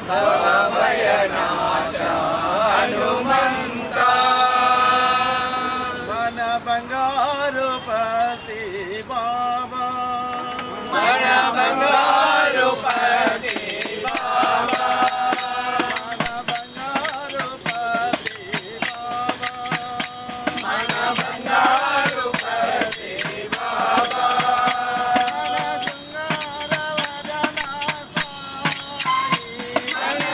భవభయనాశ హనుమంత మన బంగారు పసి బాబా మన బంగారు పసి బాబా మన బంగారు పసి బాబా మన బంగారు పసి బాబా మన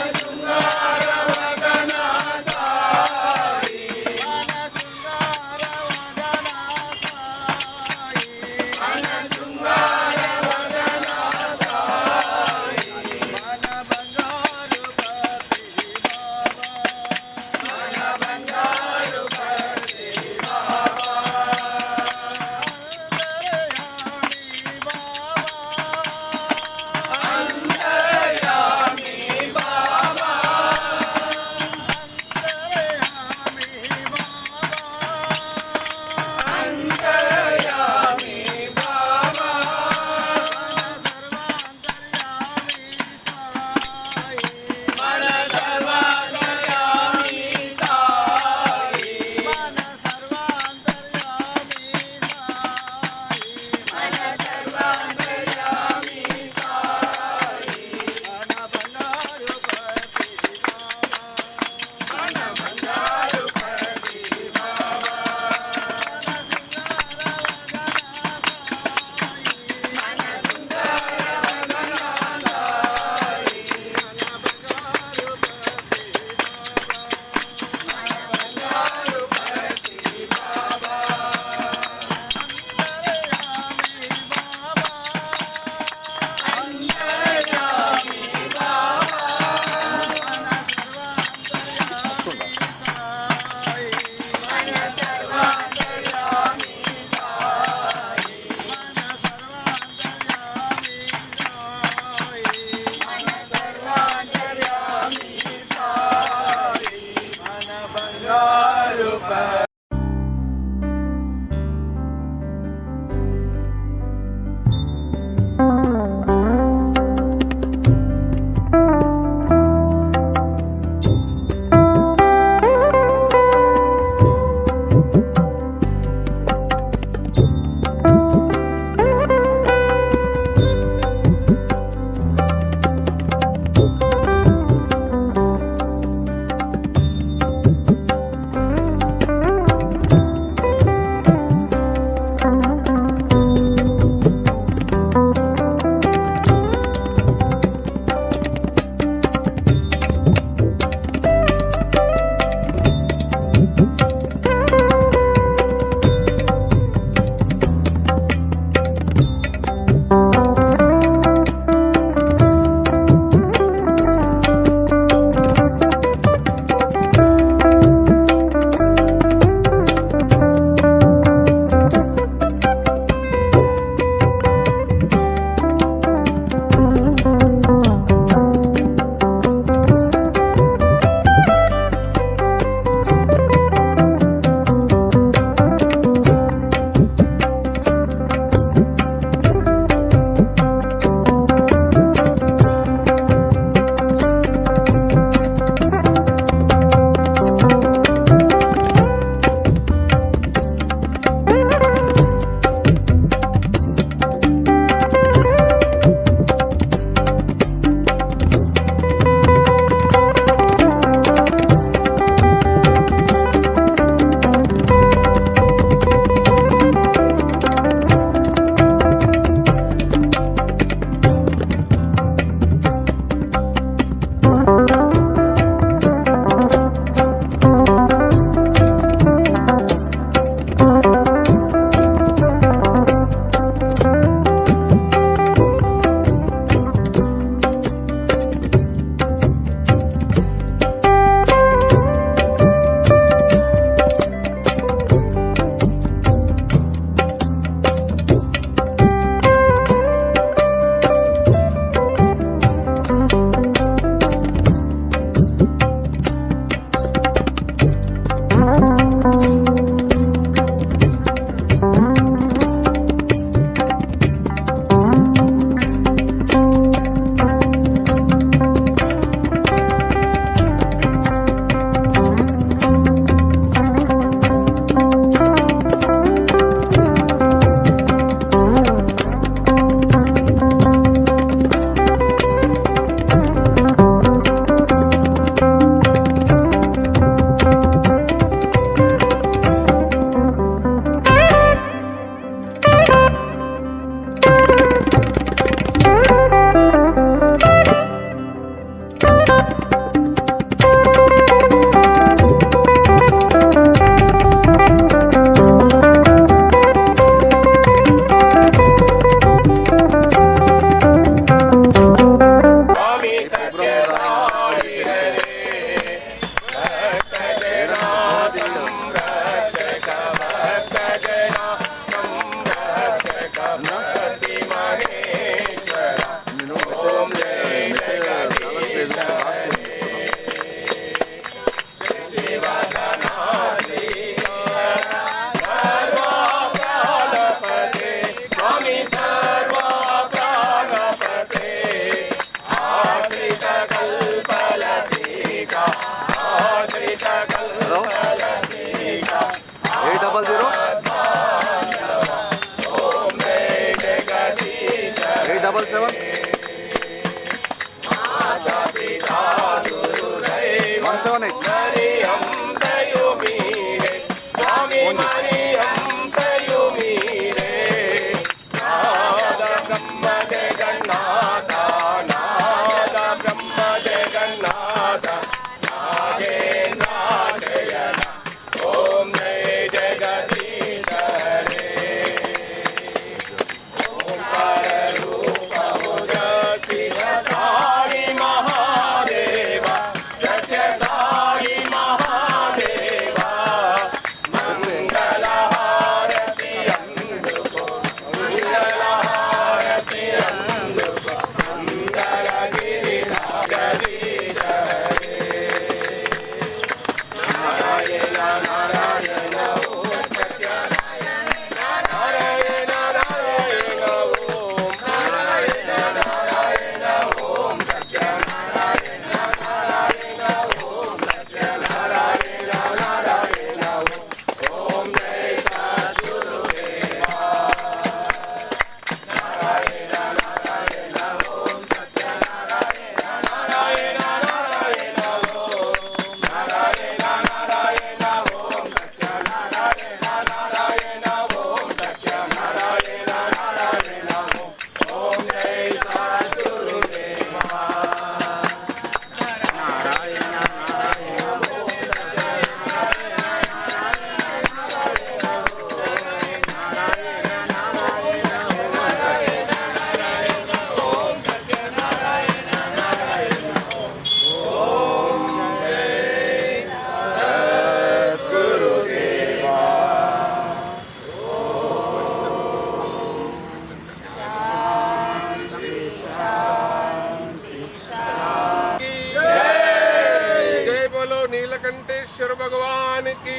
की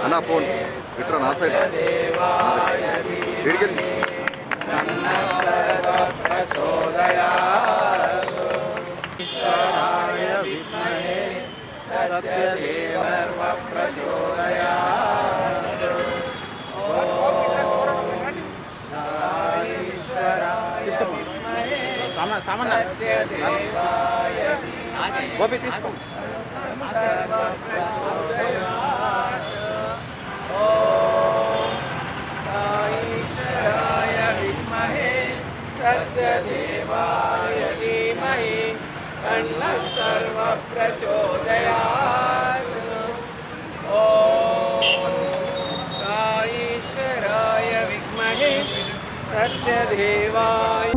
అన్న ఫోన్ ఇట్రా నా సైడ్ ఇడికెళ్ళి గోపి తీసుకో ईश्वराय विद्महे सत्यदेवाय धीमहि तन्नः सर्वः प्रचोदयात् ॐ ईश्वराय विद्महे सत्यदेवाय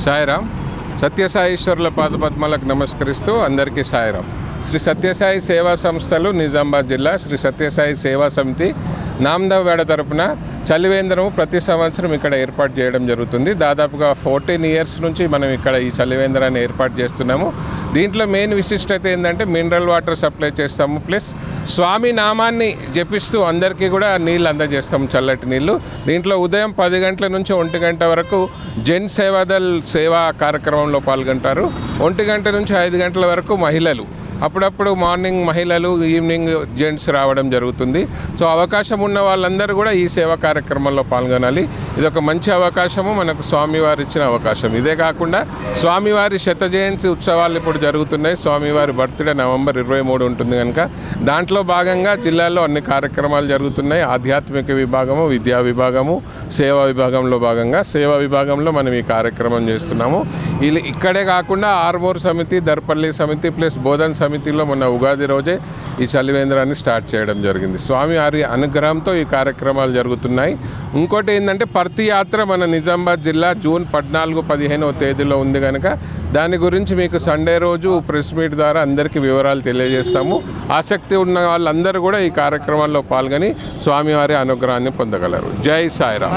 సాయిరామ్. సత్యసాయీశ్వరుల పాదపద్మాలకు నమస్కరిస్తూ అందరికీ సాయిరామ్. శ్రీ సత్యసాయి సేవా సంస్థలు నిజామాబాద్ జిల్లా శ్రీ సత్యసాయి సేవా సమితి నామదావేడ తరపున చలివేంద్రము ప్రతి సంవత్సరం ఇక్కడ ఏర్పాటు చేయడం జరుగుతుంది. దాదాపుగా 14 ఇయర్స్ నుంచి మనం ఇక్కడ ఈ చలివేంద్రాన్ని ఏర్పాటు చేస్తున్నాము. దీంట్లో మెయిన్ విశిష్టత ఏంటంటే మినరల్ వాటర్ సప్లై చేస్తాము, ప్లస్ స్వామి నామాన్ని జపిస్తూ అందరికీ కూడా నీళ్ళు అందజేస్తాము, చల్లటి నీళ్ళు. దీంట్లో ఉదయం 10 గంటల నుంచి 1 గంట వరకు జన్ సేవాదల్ సేవా కార్యక్రమంలో పాల్గొంటారు. 1 గంట నుంచి 5 గంటల వరకు మహిళలు, అప్పుడప్పుడు మార్నింగ్ మహిళలు, ఈవినింగ్ జెంట్స్ రావడం జరుగుతుంది. సో అవకాశం ఉన్న వాళ్ళందరూ కూడా ఈ సేవా కార్యక్రమంలో పాల్గొనాలి. ఇది ఒక మంచి అవకాశము, మనకు స్వామివారు ఇచ్చిన అవకాశం. ఇదే కాకుండా స్వామివారి శత జయంతి ఉత్సవాలు ఇప్పుడు జరుగుతున్నాయి. స్వామివారి బర్త్డే నవంబర్ 23 ఉంటుంది కనుక దాంట్లో భాగంగా జిల్లాలో అన్ని కార్యక్రమాలు జరుగుతున్నాయి. ఆధ్యాత్మిక విభాగము, విద్యా విభాగము, సేవా విభాగంలో భాగంగా సేవా విభాగంలో మనం ఈ కార్యక్రమం చేస్తున్నాము. ఇక్కడే కాకుండా ఆర్మూర్ సమితి, దర్పల్లి సమితి ప్లస్ బోధన్ సమితిలో మొన్న ఉగాది రోజే ఈ చలివేంద్రాన్ని స్టార్ట్ చేయడం జరిగింది. స్వామి వారి అనుగ్రహంతో ఈ కార్యక్రమాలు జరుగుతున్నాయి. ఇంకోటి ఏంటంటే పర్తి యాత్ర మన నిజామాబాద్ జిల్లా జూన్ 14-15వ తేదీలో ఉంది కనుక దాని గురించి మీకు సండే రోజు ప్రెస్ మీట్ ద్వారా అందరికీ వివరాలు తెలియజేస్తాము. ఆసక్తి ఉన్న వాళ్ళందరూ కూడా ఈ కార్యక్రమాల్లో పాల్గొని స్వామివారి అనుగ్రహాన్ని పొందగలరు. జై సాయిరామ్.